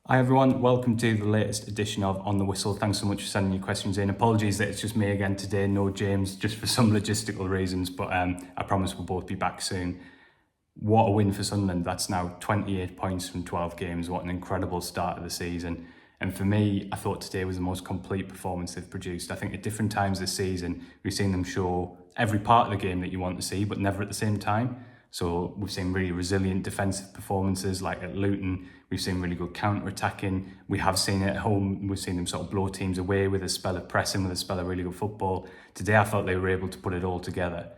Hi everyone, welcome to the latest edition of On the Whistle. Thanks so much for sending your questions in. Apologies that it's just me again today, no James, just for some logistical reasons, but I promise we'll both be back soon. What a win for Sunderland. That's now 28 points from 12 games. What an incredible start of the season. And for me, I thought today was the most complete performance they've produced. I think at different times this season, we've seen them show every part of the game that you want to see, but never at the same time. So we've seen really resilient defensive performances like at Luton. We've seen really good counter-attacking. We have seen it at home. We've seen them sort of blow teams away with a spell of pressing, with a spell of really good football. Today I thought they were able to put it all together.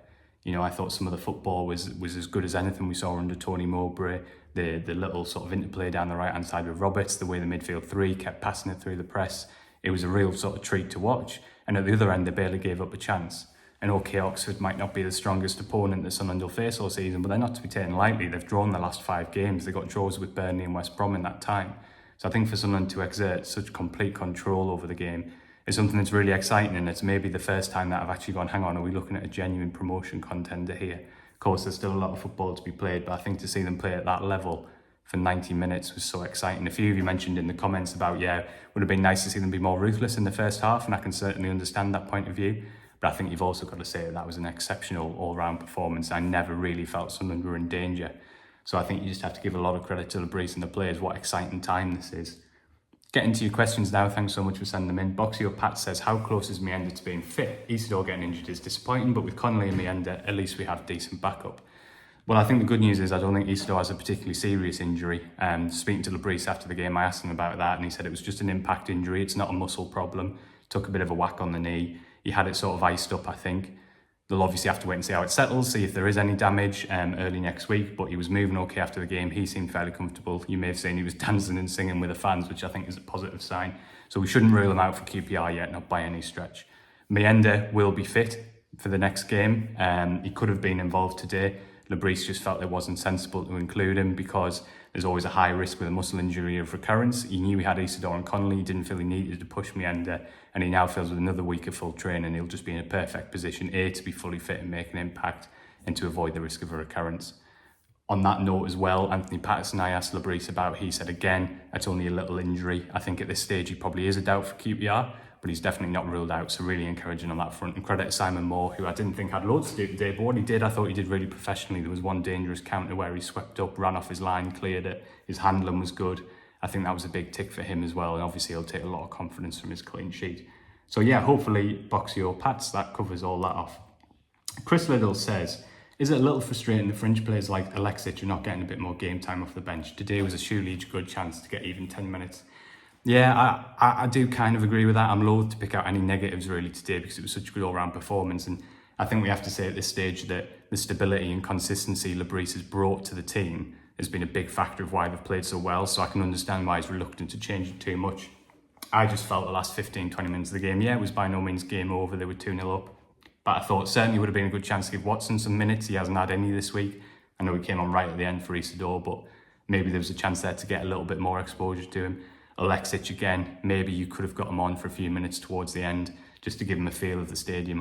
You know, I thought some of the football was as good as anything we saw under Tony Mowbray. The little sort of interplay down the right-hand side with Roberts, the way the midfield three kept passing it through the press. It was a real sort of treat to watch. And at the other end, they barely gave up a chance. And OK, Oxford might not be the strongest opponent that Sunderland will face all season, but they're not to be taken lightly. They've drawn the last 5 games. They got draws with Burnley and West Brom in that time. So I think for Sunderland to exert such complete control over the game is something that's really exciting, and it's maybe the first time that I've actually gone, hang on, are we looking at a genuine promotion contender here? Of course, there's still a lot of football to be played, but I think to see them play at that level for 90 minutes was so exciting. A few of you mentioned in the comments about, would have been nice to see them be more ruthless in the first half, and I can certainly understand that point of view. But I think you've also got to say that was an exceptional all-round performance. I never really felt Sunderland were in danger. So I think you just have to give a lot of credit to Lebreeze and the players. What exciting time this is. Getting to your questions now, thanks so much for sending them in. Boxio Pat says, how close is Meander to being fit? Isidore getting injured is disappointing, but with Connolly and Meander, at least we have decent backup. Well, I think the good news is I don't think Isidore has a particularly serious injury. Speaking to Lebreeze after the game, I asked him about that, and he said it was just an impact injury. It's not a muscle problem. Took a bit of a whack on the knee. He had it sort of iced up, I think. They'll obviously have to wait and see how it settles, see if there is any damage early next week, but he was moving okay after the game. He seemed fairly comfortable. You may have seen he was dancing and singing with the fans, which I think is a positive sign. So we shouldn't rule him out for QPR yet, not by any stretch. Meander will be fit for the next game. He could have been involved today. Lebreeze just felt it wasn't sensible to include him because there's always a high risk with a muscle injury of recurrence. He knew he had Isidore and Connolly. He didn't feel he needed to push Meander, and he now feels with another week of full training, he'll just be in a perfect position, A, to be fully fit and make an impact, and to avoid the risk of a recurrence. On that note as well, Anthony Patterson, I asked Lebreeze about, he said again, it's only a little injury. I think at this stage he probably is a doubt for QPR, but he's definitely not ruled out, so really encouraging on that front. And credit to Simon Moore, who I didn't think had loads to do today, but what he did, I thought he did really professionally. There was one dangerous counter where he swept up, ran off his line, cleared it. His handling was good. I think that was a big tick for him as well, and obviously he'll take a lot of confidence from his clean sheet. So yeah, hopefully Boxio Pats, that covers all that off. Chris Liddell says, is it a little frustrating the fringe players like Alexic are not getting a bit more game time off the bench? Today was a surely good chance to get even 10 minutes. Yeah, I do kind of agree with that. I'm loath to pick out any negatives really today because it was such a good all-round performance, and I think we have to say at this stage that the stability and consistency Lebreeze has brought to the team has been a big factor of why they've played so well, so I can understand why he's reluctant to change it too much. I just felt the last 15, 20 minutes of the game, it was by no means game over. They were 2-0 up, but I thought certainly would have been a good chance to give Watson some minutes. He hasn't had any this week. I know he came on right at the end for Isidore, but maybe there was a chance there to get a little bit more exposure to him. Alexic again, maybe you could have got him on for a few minutes towards the end just to give him a feel of the stadium.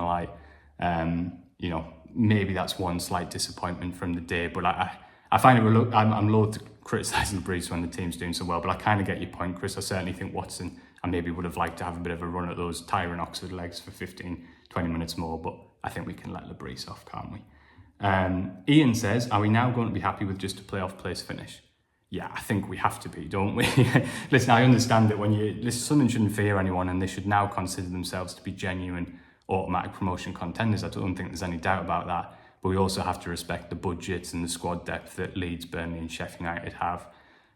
Maybe that's one slight disappointment from the day, but I find it, I'm loath to criticise Lebreeze when the team's doing so well, but I kind of get your point, Chris. I certainly think Watson, I maybe would have liked to have a bit of a run at those tiring Oxford legs for 15, 20 minutes more, but I think we can let Lebreeze off, can't we? Ian says, are we now going to be happy with just a playoff place finish? Yeah, I think we have to be, don't we? Listen, I understand that Sunderland shouldn't fear anyone, and they should now consider themselves to be genuine automatic promotion contenders. I don't think there's any doubt about that. But we also have to respect the budgets and the squad depth that Leeds, Burnley and Sheffield United have.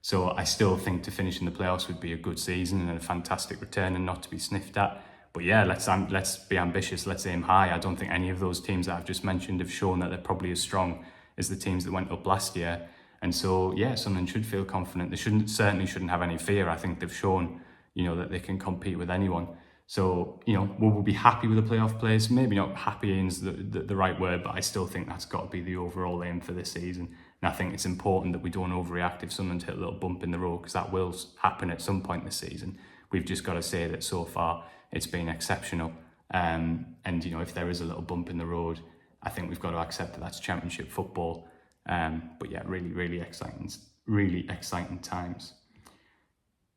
So I still think to finish in the playoffs would be a good season and a fantastic return and not to be sniffed at. But yeah, let's be ambitious, let's aim high. I don't think any of those teams that I've just mentioned have shown that they're probably as strong as the teams that went up last year. And so, yeah, Sunderland should feel confident. They certainly shouldn't have any fear. I think they've shown, that they can compete with anyone. So, will we be happy with the playoff place? Maybe not happy is the right word, but I still think that's got to be the overall aim for this season. And I think it's important that we don't overreact if Sunderland hit a little bump in the road, because that will happen at some point this season. We've just got to say that so far it's been exceptional. And, if there is a little bump in the road, I think we've got to accept that that's Championship football. But yeah, really, really exciting times.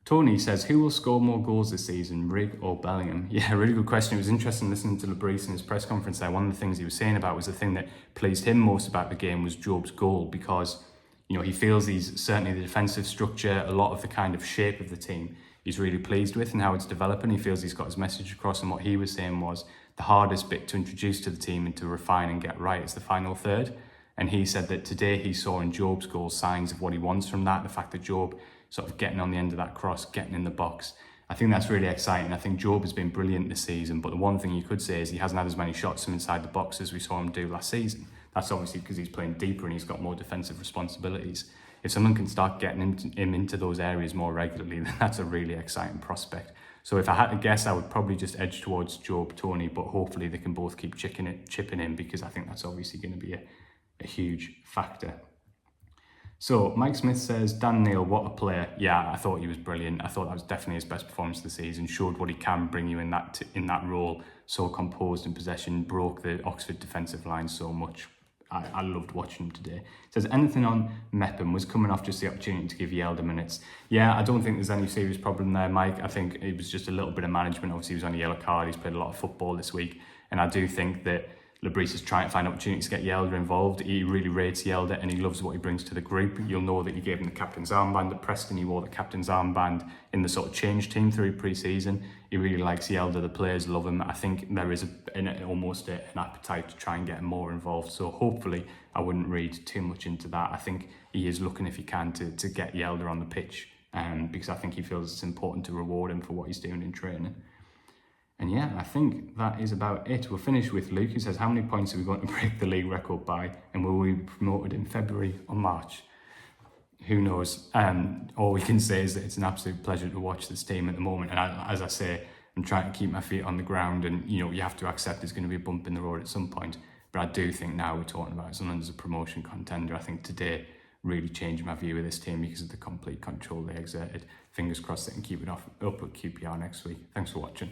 Tony says, who will score more goals this season, Rigg or Bellingham? Yeah, really good question. It was interesting listening to Lebris in his press conference there. One of the things he was saying about was the thing that pleased him most about the game was Job's goal, because he feels he's certainly the defensive structure, a lot of the kind of shape of the team he's really pleased with and how it's developing. He feels he's got his message across, and what he was saying was the hardest bit to introduce to the team and to refine and get right is the final third. And he said that today he saw in Job's goal signs of what he wants from that, the fact that Job sort of getting on the end of that cross, getting in the box. I think that's really exciting. I think Job has been brilliant this season, but the one thing you could say is he hasn't had as many shots from inside the box as we saw him do last season. That's obviously because he's playing deeper and he's got more defensive responsibilities. If someone can start getting him into those areas more regularly, then that's a really exciting prospect. So if I had to guess, I would probably just edge towards Job, Tony, but hopefully they can both keep chipping in, because I think that's obviously going to be a huge factor. So Mike Smith says, Dan Neil, what a player. Yeah, I thought he was brilliant. I thought that was definitely his best performance of the season. Showed what he can bring you in that role. So composed in possession, broke the Oxford defensive line so much. I loved watching him today. Says, anything on Mepham? Was coming off just the opportunity to give Yelda minutes. Yeah, I don't think there's any serious problem there, Mike. I think it was just a little bit of management. Obviously, he was on a yellow card. He's played a lot of football this week. And I do think that Lebris is trying to find opportunities to get Yelda involved. He really rates Yelda and he loves what he brings to the group. You'll know that he gave him the captain's armband at Preston. He wore the captain's armband in the sort of change team through pre-season. He really likes Yelda. The players love him. I think there is almost an appetite to try and get him more involved. So hopefully I wouldn't read too much into that. I think he is looking, if he can, to get Yelda on the pitch, because I think he feels it's important to reward him for what he's doing in training. And yeah, I think that is about it. We'll finish with Luke, who says, how many points are we going to break the league record by? And will we be promoted in February or March? Who knows? All we can say is that it's an absolute pleasure to watch this team at the moment. And as I say, I'm trying to keep my feet on the ground. And, you have to accept there's going to be a bump in the road at some point. But I do think now we're talking about Sunderland as a promotion contender. I think today really changed my view of this team because of the complete control they exerted. Fingers crossed they can keep it up at QPR next week. Thanks for watching.